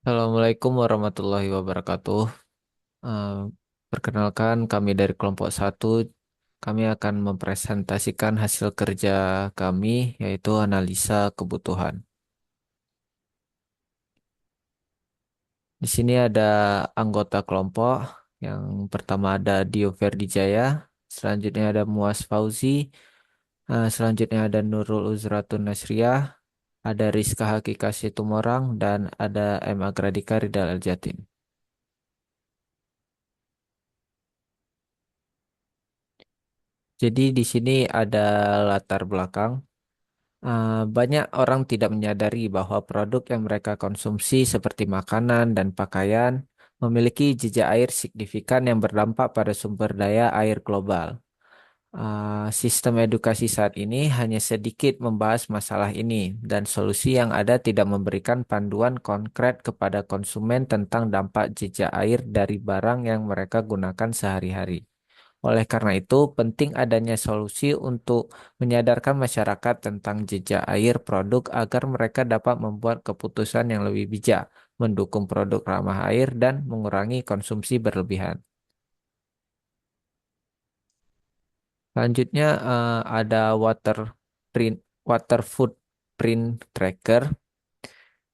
Assalamualaikum warahmatullahi wabarakatuh. Eh, Perkenalkan kami dari kelompok satu. Kami akan mempresentasikan hasil kerja kami, yaitu analisa kebutuhan. Di sini ada anggota kelompok. Yang pertama ada Dio Ferdijaya, selanjutnya ada Muas Fauzi, selanjutnya ada Nurul Uzratun Nasriah, ada Rizka Hakika Situmorang, dan ada M. Agradika Ridal Aljatin. Jadi di sini ada latar belakang. Banyak orang tidak menyadari bahwa produk yang mereka konsumsi seperti makanan dan pakaian memiliki jejak air signifikan yang berdampak pada sumber daya air global. Sistem edukasi saat ini hanya sedikit membahas masalah ini, dan solusi yang ada tidak memberikan panduan konkret kepada konsumen tentang dampak jejak air dari barang yang mereka gunakan sehari-hari. Oleh karena itu, penting adanya solusi untuk menyadarkan masyarakat tentang jejak air produk agar mereka dapat membuat keputusan yang lebih bijak, mendukung produk ramah air, dan mengurangi konsumsi berlebihan. Selanjutnya, ada print, water footprint tracker.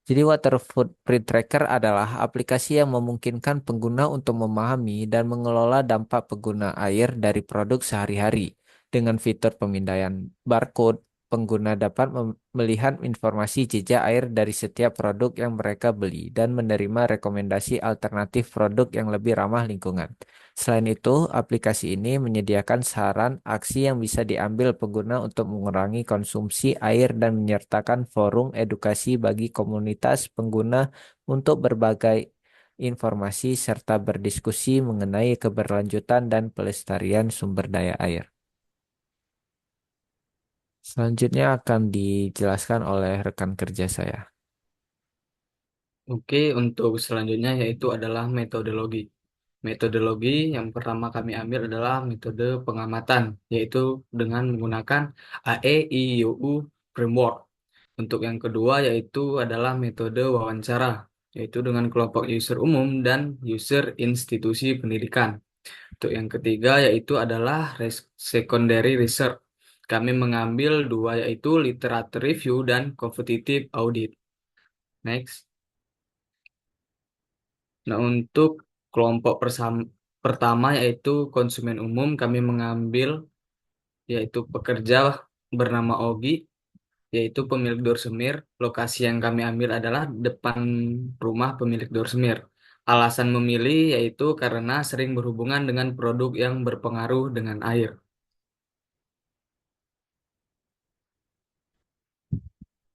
Jadi water footprint tracker adalah aplikasi yang memungkinkan pengguna untuk memahami dan mengelola dampak pengguna air dari produk sehari-hari. Dengan fitur pemindaian barcode, pengguna dapat melihat informasi jejak air dari setiap produk yang mereka beli dan menerima rekomendasi alternatif produk yang lebih ramah lingkungan. Selain itu, aplikasi ini menyediakan saran aksi yang bisa diambil pengguna untuk mengurangi konsumsi air dan menyertakan forum edukasi bagi komunitas pengguna untuk berbagai informasi serta berdiskusi mengenai keberlanjutan dan pelestarian sumber daya air. Selanjutnya akan dijelaskan oleh rekan kerja saya. Oke, untuk selanjutnya yaitu adalah metodologi. Metodologi yang pertama kami ambil adalah metode pengamatan, yaitu dengan menggunakan AEIUU framework. Untuk yang kedua yaitu adalah metode wawancara, yaitu dengan kelompok user umum dan user institusi pendidikan. Untuk yang ketiga yaitu adalah secondary research. Kami mengambil dua yaitu literature review dan competitive audit. Next. Nah, untuk kelompok pertama yaitu konsumen umum, kami mengambil yaitu pekerja bernama Ogi, yaitu pemilik Dorsemir. Lokasi yang kami ambil adalah depan rumah pemilik Dorsemir. Alasan memilih yaitu karena sering berhubungan dengan produk yang berpengaruh dengan air.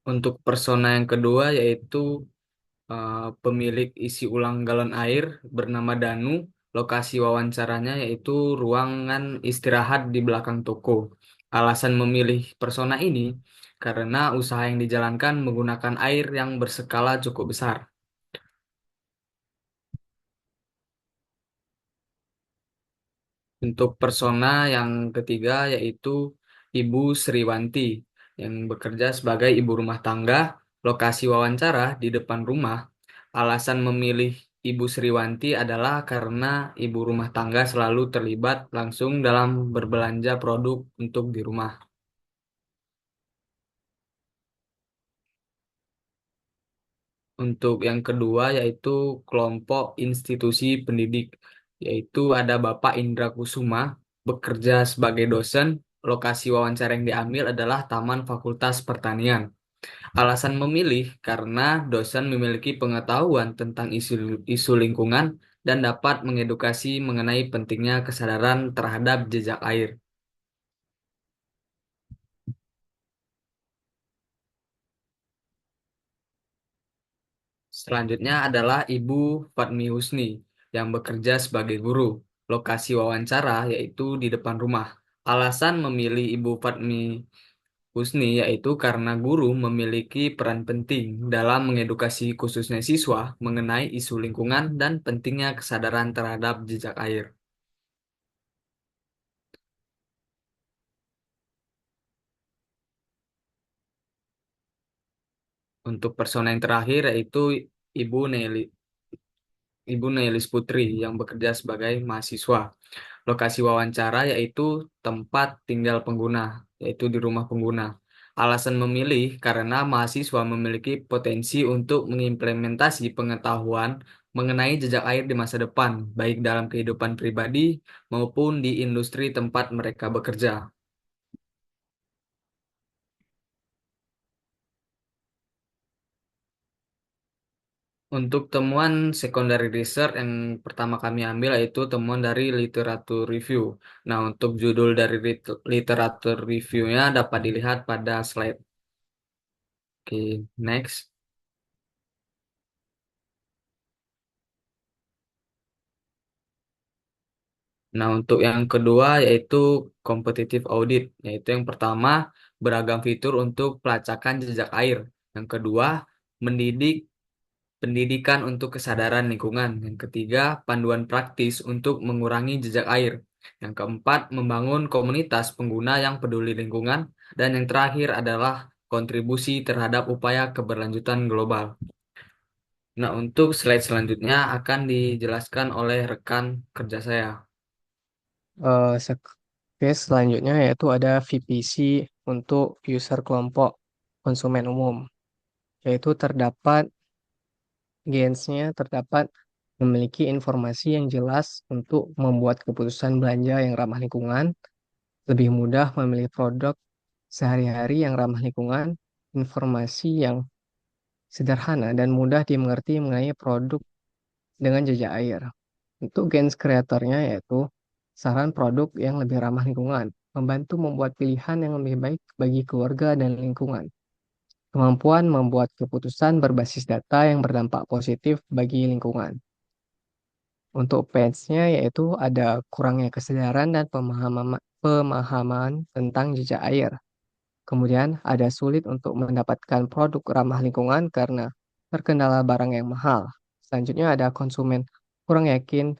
Untuk persona yang kedua yaitu pemilik isi ulang galon air bernama Danu. Lokasi wawancaranya yaitu ruangan istirahat di belakang toko. Alasan memilih persona ini karena usaha yang dijalankan menggunakan air yang berskala cukup besar. Untuk persona yang ketiga yaitu Ibu Sriwanti yang bekerja sebagai ibu rumah tangga. Lokasi wawancara di depan rumah. Alasan memilih Ibu Sriwanti adalah karena ibu rumah tangga selalu terlibat langsung dalam berbelanja produk untuk di rumah. Untuk yang kedua yaitu kelompok institusi pendidik, yaitu ada Bapak Indra Kusuma bekerja sebagai dosen. Lokasi wawancara yang diambil adalah Taman Fakultas Pertanian. Alasan memilih karena dosen memiliki pengetahuan tentang isu lingkungan dan dapat mengedukasi mengenai pentingnya kesadaran terhadap jejak air. Selanjutnya adalah Ibu Fatmi Husni yang bekerja sebagai guru. Lokasi wawancara yaitu di depan rumah. Alasan memilih Ibu Fatmi Husni yaitu karena guru memiliki peran penting dalam mengedukasi khususnya siswa mengenai isu lingkungan dan pentingnya kesadaran terhadap jejak air. Untuk persona yang terakhir yaitu Ibu Nelly, Ibu Nelis Putri yang bekerja sebagai mahasiswa. Lokasi wawancara yaitu tempat tinggal pengguna, yaitu di rumah pengguna. Alasan memilih karena mahasiswa memiliki potensi untuk mengimplementasi pengetahuan mengenai jejak air di masa depan, baik dalam kehidupan pribadi maupun di industri tempat mereka bekerja. Untuk temuan secondary research yang pertama kami ambil yaitu temuan dari literatur review. Nah, untuk judul dari literatur reviewnya dapat dilihat pada slide. Oke, next. Nah, untuk yang kedua yaitu competitive audit, yaitu yang pertama beragam fitur untuk pelacakan jejak air. Yang kedua, mendidik pendidikan untuk kesadaran lingkungan. Yang ketiga, panduan praktis untuk mengurangi jejak air. Yang keempat, membangun komunitas pengguna yang peduli lingkungan. Dan yang terakhir adalah kontribusi terhadap upaya keberlanjutan global. Nah, untuk slide selanjutnya akan dijelaskan oleh rekan kerja saya. Oke, selanjutnya yaitu ada VPC untuk user kelompok konsumen umum, yaitu terdapat gensnya terdapat memiliki informasi yang jelas untuk membuat keputusan belanja yang ramah lingkungan, lebih mudah memilih produk sehari-hari yang ramah lingkungan, informasi yang sederhana dan mudah dimengerti mengenai produk dengan jejak air. Untuk Gens kreatornya yaitu saran produk yang lebih ramah lingkungan, membantu membuat pilihan yang lebih baik bagi keluarga dan lingkungan. Kemampuan membuat keputusan berbasis data yang berdampak positif bagi lingkungan. Untuk page-nya yaitu ada kurangnya kesadaran dan pemahaman tentang jejak air. Kemudian ada sulit untuk mendapatkan produk ramah lingkungan karena terkendala barang yang mahal. Selanjutnya ada konsumen kurang yakin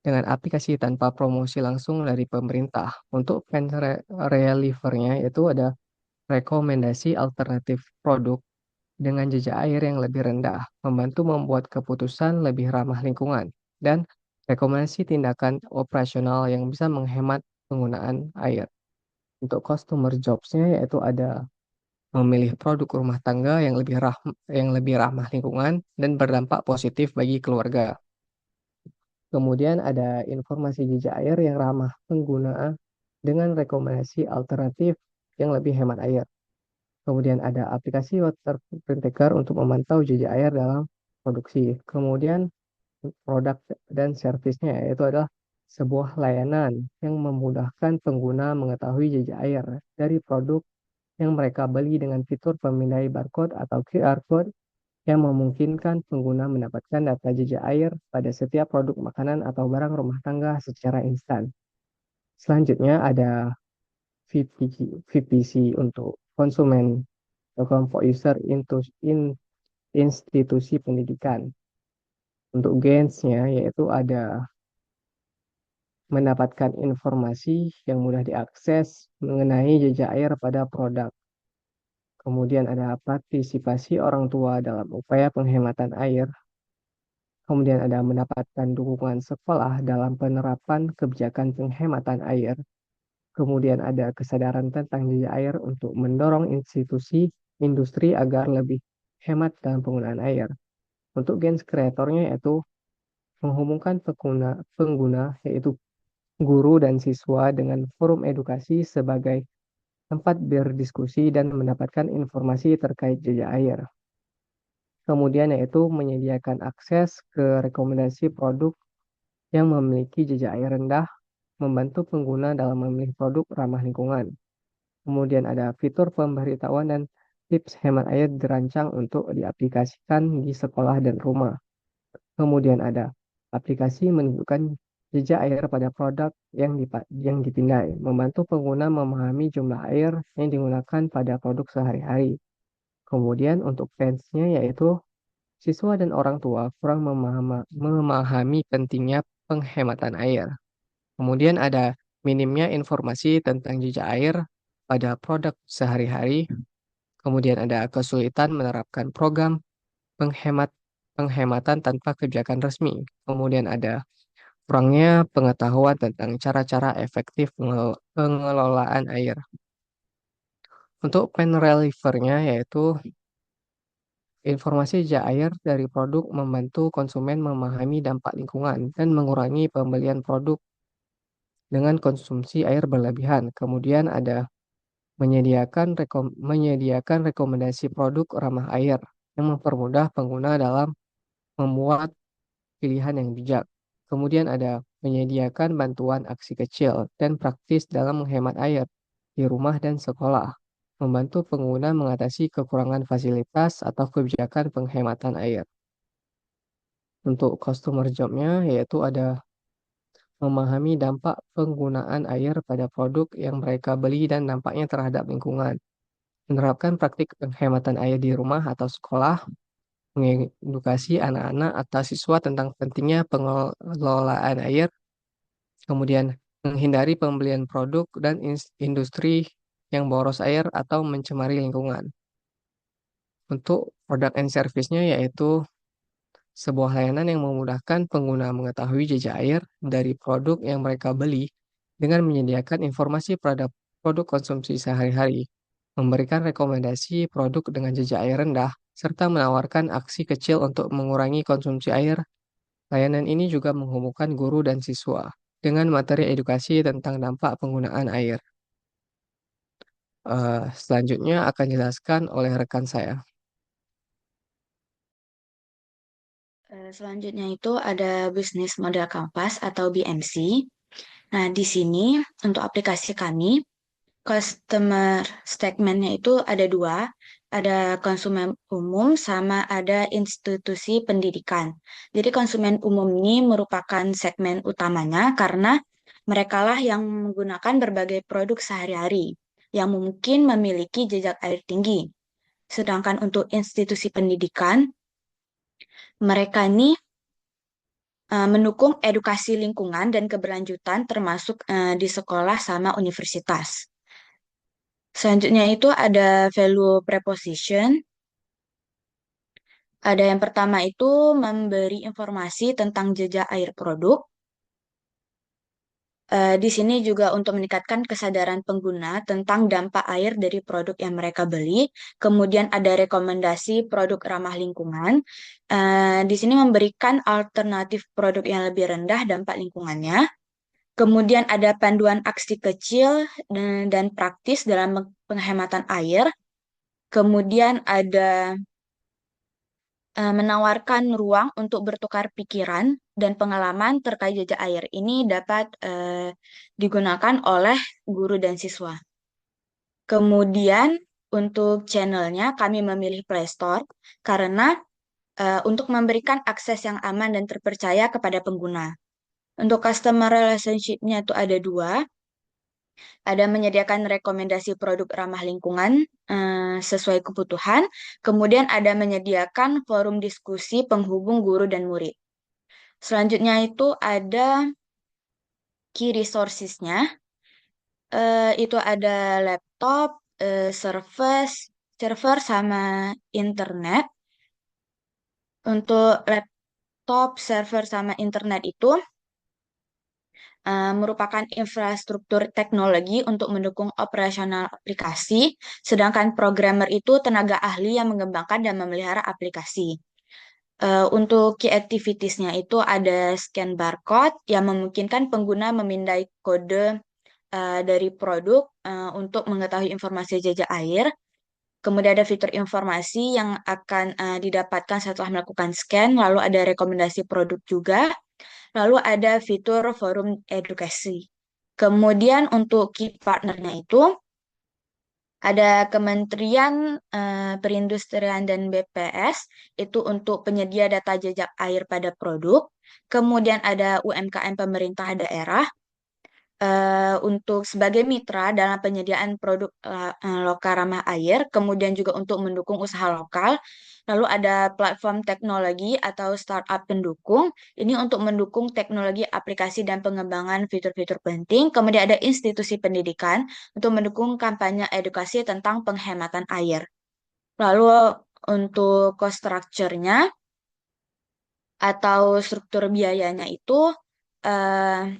dengan aplikasi tanpa promosi langsung dari pemerintah. Untuk relievernya yaitu ada rekomendasi alternatif produk dengan jejak air yang lebih rendah, membantu membuat keputusan lebih ramah lingkungan, dan rekomendasi tindakan operasional yang bisa menghemat penggunaan air. Untuk customer jobs-nya yaitu ada memilih produk rumah tangga yang lebih ramah lingkungan dan berdampak positif bagi keluarga. Kemudian ada informasi jejak air yang ramah pengguna dengan rekomendasi alternatif yang lebih hemat air. Kemudian ada aplikasi water footprint tracker untuk memantau jejak air dalam produksi. Kemudian produk dan servisnya yaitu adalah sebuah layanan yang memudahkan pengguna mengetahui jejak air dari produk yang mereka beli dengan fitur pemindai barcode atau QR code yang memungkinkan pengguna mendapatkan data jejak air pada setiap produk makanan atau barang rumah tangga secara instan. Selanjutnya ada VPC untuk konsumen atau kelompok user institusi pendidikan. Untuk gains-nya yaitu ada mendapatkan informasi yang mudah diakses mengenai jejak air pada produk. Kemudian ada partisipasi orang tua dalam upaya penghematan air. Kemudian ada mendapatkan dukungan sekolah dalam penerapan kebijakan penghematan air. Kemudian ada kesadaran tentang jejak air untuk mendorong institusi industri agar lebih hemat dalam penggunaan air. Untuk Gens kreatornya yaitu menghubungkan pengguna yaitu guru dan siswa dengan forum edukasi sebagai tempat berdiskusi dan mendapatkan informasi terkait jejak air. Kemudian yaitu menyediakan akses ke rekomendasi produk yang memiliki jejak air rendah, membantu pengguna dalam memilih produk ramah lingkungan. Kemudian ada fitur pemberitahuan dan tips hemat air dirancang untuk diaplikasikan di sekolah dan rumah. Kemudian ada aplikasi menunjukkan jejak air pada produk yang dipindai, membantu pengguna memahami jumlah air yang digunakan pada produk sehari-hari. Kemudian untuk fansnya yaitu siswa dan orang tua kurang memahami pentingnya penghematan air. Kemudian ada minimnya informasi tentang jejak air pada produk sehari-hari. Kemudian ada kesulitan menerapkan program penghemat penghematan tanpa kebijakan resmi. Kemudian ada kurangnya pengetahuan tentang cara-cara efektif pengelolaan air. Untuk pen relievernya yaitu informasi jejak air dari produk membantu konsumen memahami dampak lingkungan dan mengurangi pembelian produk dengan konsumsi air berlebihan. Kemudian ada menyediakan rekomendasi produk ramah air yang mempermudah pengguna dalam membuat pilihan yang bijak. Kemudian ada menyediakan bantuan aksi kecil dan praktis dalam menghemat air di rumah dan sekolah, membantu pengguna mengatasi kekurangan fasilitas atau kebijakan penghematan air. Untuk customer job-nya yaitu ada memahami dampak penggunaan air pada produk yang mereka beli dan dampaknya terhadap lingkungan. Menerapkan praktik penghematan air di rumah atau sekolah, mengedukasi anak-anak atau siswa tentang pentingnya pengelolaan air, kemudian menghindari pembelian produk dan industri yang boros air atau mencemari lingkungan. Untuk produk and service-nya yaitu sebuah layanan yang memudahkan pengguna mengetahui jejak air dari produk yang mereka beli dengan menyediakan informasi pada produk konsumsi sehari-hari, memberikan rekomendasi produk dengan jejak air rendah, serta menawarkan aksi kecil untuk mengurangi konsumsi air. Layanan ini juga menghubungkan guru dan siswa dengan materi edukasi tentang dampak penggunaan air. Selanjutnya akan dijelaskan oleh rekan saya. Selanjutnya itu ada bisnis model kanvas atau BMC. Nah, di sini untuk aplikasi kami, customer segmentnya itu ada dua, ada konsumen umum sama ada institusi pendidikan. Jadi konsumen umum ini merupakan segmen utamanya karena merekalah yang menggunakan berbagai produk sehari-hari yang mungkin memiliki jejak air tinggi. Sedangkan untuk institusi pendidikan, mereka ini mendukung edukasi lingkungan dan keberlanjutan termasuk di sekolah sama universitas. Selanjutnya itu ada value proposition. Ada yang pertama itu memberi informasi tentang jejak air produk. Di sini juga untuk meningkatkan kesadaran pengguna tentang dampak air dari produk yang mereka beli. Kemudian ada rekomendasi produk ramah lingkungan. Di sini memberikan alternatif produk yang lebih rendah dampak lingkungannya. Kemudian ada panduan aksi kecil dan praktis dalam penghematan air. Kemudian ada menawarkan ruang untuk bertukar pikiran dan pengalaman terkait jejak air. Ini dapat digunakan oleh guru dan siswa. Kemudian untuk channelnya kami memilih Play Store karena untuk memberikan akses yang aman dan terpercaya kepada pengguna. Untuk customer relationship-nya itu ada dua. Ada menyediakan rekomendasi produk ramah lingkungan sesuai kebutuhan. Kemudian ada menyediakan forum diskusi penghubung guru dan murid. Selanjutnya itu ada key resources-nya. Itu ada laptop, server sama internet. Untuk laptop, server sama internet itu merupakan infrastruktur teknologi untuk mendukung operasional aplikasi, sedangkan programmer itu tenaga ahli yang mengembangkan dan memelihara aplikasi. Untuk key activities-nya itu ada scan barcode yang memungkinkan pengguna memindai kode dari produk untuk mengetahui informasi jejak air. Kemudian ada fitur informasi yang akan didapatkan setelah melakukan scan, lalu ada rekomendasi produk juga. Lalu ada fitur forum edukasi. Kemudian untuk key partnernya itu ada Kementerian Perindustrian dan BPS itu untuk penyedia data jejak air pada produk. Kemudian ada UMKM pemerintah daerah untuk sebagai mitra dalam penyediaan produk lokal ramah air, kemudian juga untuk mendukung usaha lokal. Lalu ada platform teknologi atau startup pendukung, ini untuk mendukung teknologi aplikasi dan pengembangan fitur-fitur penting. Kemudian ada institusi pendidikan untuk mendukung kampanye edukasi tentang penghematan air. Lalu untuk cost structure-nya, atau struktur biayanya itu eh,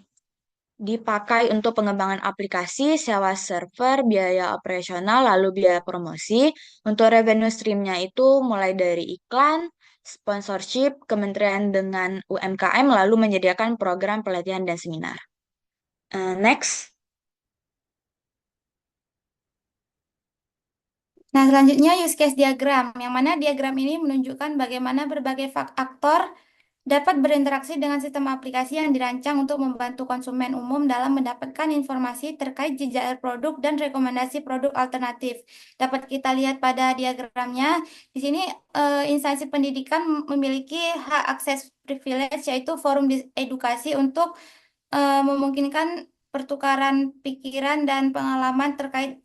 dipakai untuk pengembangan aplikasi, sewa server, biaya operasional, lalu biaya promosi. Untuk revenue stream-nya itu mulai dari iklan, sponsorship, kementerian dengan UMKM, lalu menyediakan program pelatihan dan seminar. Next. Nah, selanjutnya use case diagram, yang mana diagram ini menunjukkan bagaimana berbagai aktor dapat berinteraksi dengan sistem aplikasi yang dirancang untuk membantu konsumen umum dalam mendapatkan informasi terkait jejak air produk dan rekomendasi produk alternatif. Dapat kita lihat pada diagramnya, di sini instansi pendidikan memiliki hak akses privilege, yaitu forum edukasi untuk memungkinkan pertukaran pikiran dan pengalaman terkait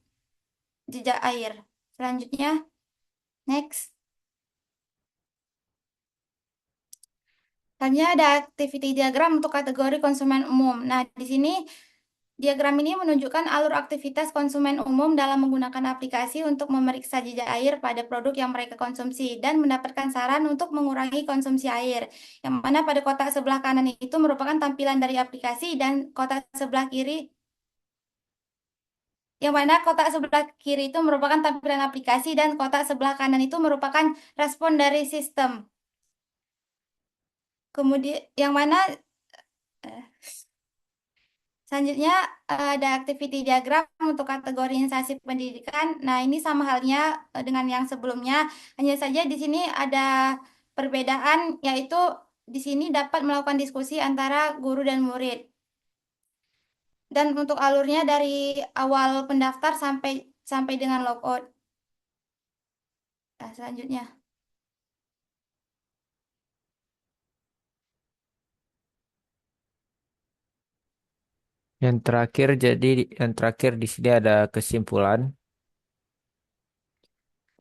jejak air. Selanjutnya, next. Selanjutnya ada activity diagram untuk kategori konsumen umum. Nah, di sini diagram ini menunjukkan alur aktivitas konsumen umum dalam menggunakan aplikasi untuk memeriksa jejak air pada produk yang mereka konsumsi dan mendapatkan saran untuk mengurangi konsumsi air. Yang mana pada kotak sebelah kanan itu merupakan tampilan dari aplikasi dan kotak sebelah kiri itu merupakan tampilan aplikasi dan kotak sebelah kanan itu merupakan respon dari sistem. Kemudian yang mana selanjutnya ada activity diagram untuk kategori instansi pendidikan. Nah, ini sama halnya dengan yang sebelumnya. Hanya saja di sini ada perbedaan, yaitu di sini dapat melakukan diskusi antara guru dan murid. Dan untuk alurnya dari awal pendaftar sampai dengan logout. Nah, selanjutnya. Yang terakhir di sini ada kesimpulan.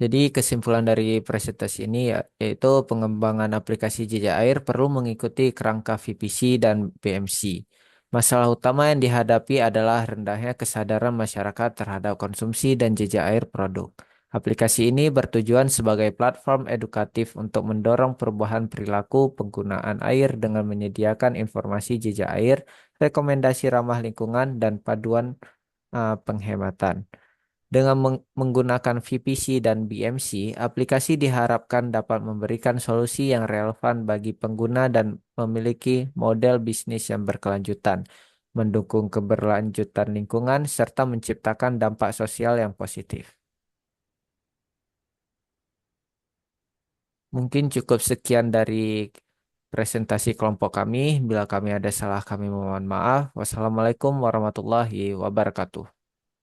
Jadi kesimpulan dari presentasi ini yaitu pengembangan aplikasi jejak air perlu mengikuti kerangka VPC dan BMC. Masalah utama yang dihadapi adalah rendahnya kesadaran masyarakat terhadap konsumsi dan jejak air produk. Aplikasi ini bertujuan sebagai platform edukatif untuk mendorong perubahan perilaku penggunaan air dengan menyediakan informasi jejak air, rekomendasi ramah lingkungan, dan paduan penghematan. Dengan menggunakan VPC dan BMC, aplikasi diharapkan dapat memberikan solusi yang relevan bagi pengguna dan memiliki model bisnis yang berkelanjutan, mendukung keberlanjutan lingkungan, serta menciptakan dampak sosial yang positif. Mungkin cukup sekian dari presentasi kelompok kami. Bila kami ada salah, kami mohon maaf. Wassalamualaikum warahmatullahi wabarakatuh.